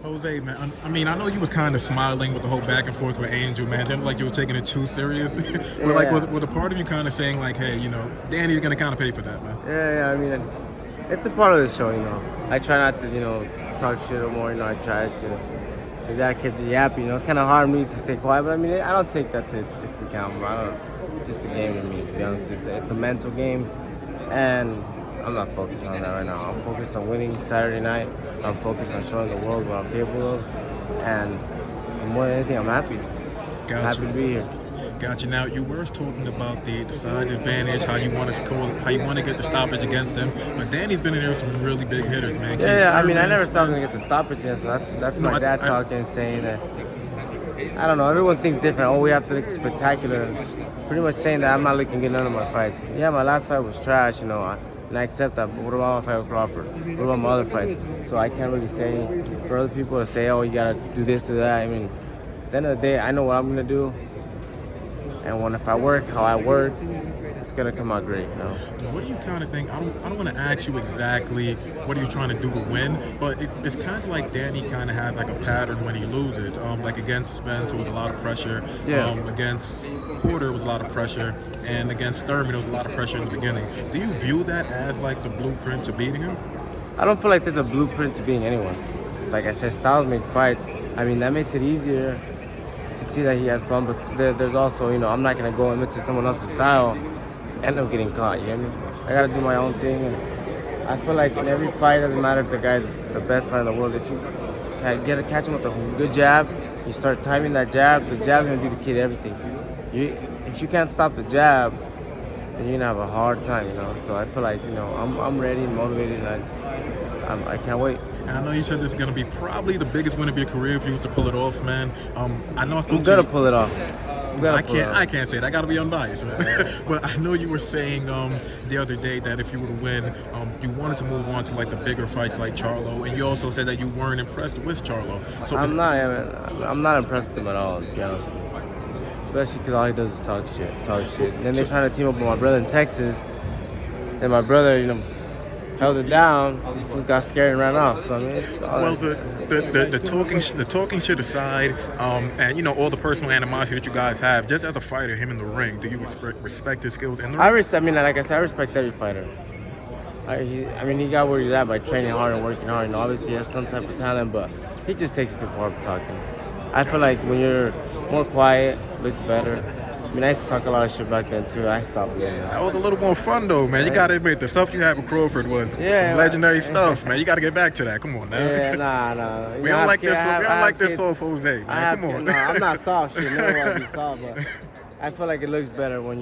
Jose, man, I mean, I know you was kind of smiling with the whole back and forth with Angel, man. Didn't like you were taking it too serious. But like, with a part of you kind of saying like, hey, Danny's gonna kind of pay for that, man. Yeah, I mean, it's a part of the show, I try not to, talk shit no more, I try to. Because that kept you happy, it's kind of hard for me to stay quiet, but I mean, I don't take that to account. It's just a game to me, to be honest. It's a mental game, and I'm not focused on that right now. I'm focused on winning Saturday night. I'm focused on showing the world what I'm capable of, and more than anything, I'm happy. Gotcha. I'm happy to be here. Gotcha. Now you were talking about the size advantage, how you want to get the stoppage against them. But Danny's been in there with some really big hitters, man. Yeah. I mean, I never thought I was gonna get the stoppage in, so that's my dad talking, saying that. I don't know. Everyone thinks different. Oh, we have to look spectacular. Pretty much saying that I'm not looking good in none of my fights. Yeah, my last fight was trash, and I accept that. But what about my fight with Crawford? What about my other fights? So I can't really say for other people to say, oh, you gotta do this, do that. I mean, at the end of the day, I know what I'm gonna do. And if I work how I work, it's gonna come out great. What do you kind of think? I don't want to ask you exactly what are you trying to do to win, but it's kind of like Danny kind of has like a pattern when he loses. Like against Spence, it was a lot of pressure. Yeah. Against Porter, it was a lot of pressure, and against Thurman, there was a lot of pressure in the beginning. Do you view that as like the blueprint to beating him? I don't feel like there's a blueprint to beating anyone. Like I said, styles make fights. I mean, that makes it easier to see that he has problems, but there's also, I'm not going to go and mix with someone else's style and end up getting caught, you get me? I got to do my own thing, and I feel like in every fight, doesn't matter if the guy's the best fighter in the world, if you catch him with a good jab, you start timing that jab, the jab's going to be the key to everything. If you can't stop the jab, then you're going to have a hard time, So I feel like, I'm ready, motivated, and I can't wait. And I know you said this is going to be probably the biggest win of your career if you was to pull it off, man. I know I'm going to pull it off. I can't say it. I got to be unbiased, man. But I know you were saying the other day that if you were to win, you wanted to move on to like the bigger fights like Charlo, and you also said that you weren't impressed with Charlo. So I'm not impressed with him at all, to be honest with you. Especially because all he does is talk shit. And then they're trying to team up with my brother in Texas, and my brother, held it down. These fools got scared and ran off. So I mean, the talking shit aside, and all the personal animosity that you guys have, just as a fighter, him in the ring, do you respect his skills in the ring? I mean, like I said, I respect every fighter. He got where he's at by training hard and working hard. Obviously, he has some type of talent, but he just takes it too far for talking. I feel like when you're more quiet, looks better. I mean, I used to talk a lot of shit back then too. I stopped doing that. That was a little more fun though, man. You gotta admit, the stuff you had with Crawford was some legendary stuff, man. You gotta get back to that. Come on now. Yeah, nah. We don't like this soft Jose, man. Come on. No, I'm not soft shit. Never want to be soft, but I feel like it looks better when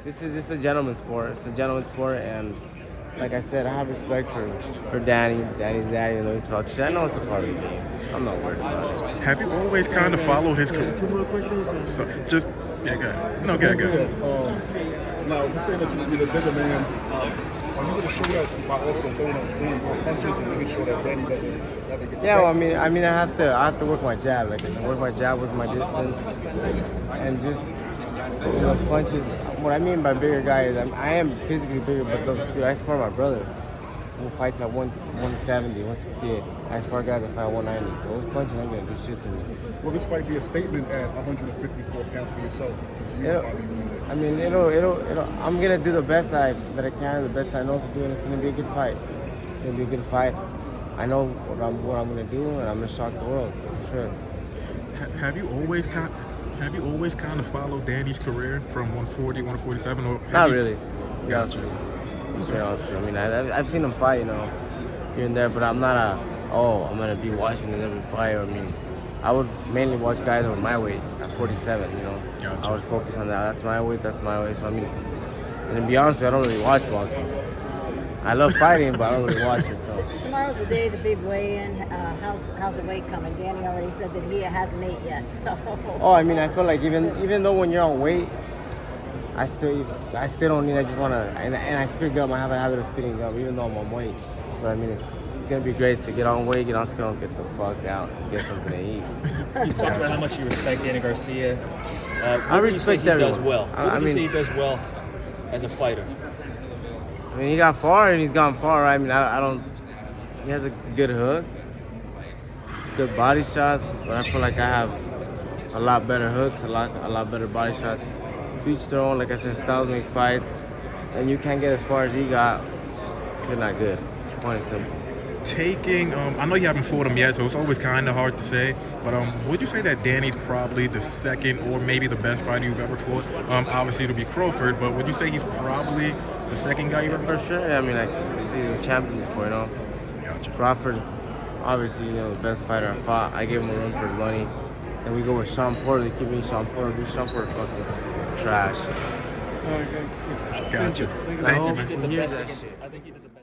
this is just a gentleman's sport. It's a gentleman's sport, and like I said, I have respect for Danny. Danny's daddy, he talks shit. I know it's a part of the game. I'm not worried about it. Have you always kind of followed his career? 2 more questions? Go ahead. No, go ahead. Now, you're saying that you would be the bigger man. Are you going to show that by also throwing more punches and making sure that Danny doesn't ever get Yeah, well, I mean, I have to work my jab. Like I said, work my jab, work my distance, and just punches. What I mean by bigger guy is I am physically bigger, but dude, I spar my brother who fights at 170, 168. I spar guys that fight at 190. So those punches ain't gonna do shit to me. Will this fight be a statement at 154 pounds for yourself? I'm gonna do the best that I can, the best I know to do, and it's gonna be a good fight. It's gonna be a good fight. I know what I'm gonna do, and I'm gonna shock the world for sure. Have you always kind of followed Danny's career from 140, 147, or not really? Gotcha. I mean, I've seen him fight, here and there, but I'm not I'm gonna be watching his every fight. I mean, I would mainly watch guys that were my weight at 47. Gotcha. I was focused on that. That's my weight. So I mean, and to be honest with you, I don't really watch boxing. I love fighting, but I don't really watch it. So tomorrow's the day, the big weigh-in. How's the weight coming? Danny already said that he hasn't ate yet. So. Oh, I mean, I feel like even though when you're on weight, I still don't need. I just wanna and I spit gum. I have a habit of spitting gum, even though I'm on weight. But I mean, it's gonna be great to get on weight, get on scale, get the fuck out, and get something to eat. You talked about how much you respect Danny Garcia. I respect everyone. Does well. What do you say he does well as a fighter? I mean, he got far and he's gone far. I mean, I don't. He has a good hook, good body shots, but I feel like I have a lot better hooks, a lot better body shots. To each their own. Like I said, styles make fights, and you can't get as far as he got if you're not good. Plain and simple. Taking, I know you haven't fought him yet, so it's always kind of hard to say, but would you say that Danny's probably the second or maybe the best fighter you've ever fought? Obviously it'll be Crawford, but would you say he's probably the second guy you ever fought? For sure. I mean, like, he's a champion before, you know. Gotcha. Crawford, obviously, you know, the best fighter I fought. I gave him a run for his money. Then we go with Sean Porter. They keep me Sean Porter. Dude, Sean Porter fucking trash. Gotcha. I Thank you, hope man. he hears that shit. I think he did the best.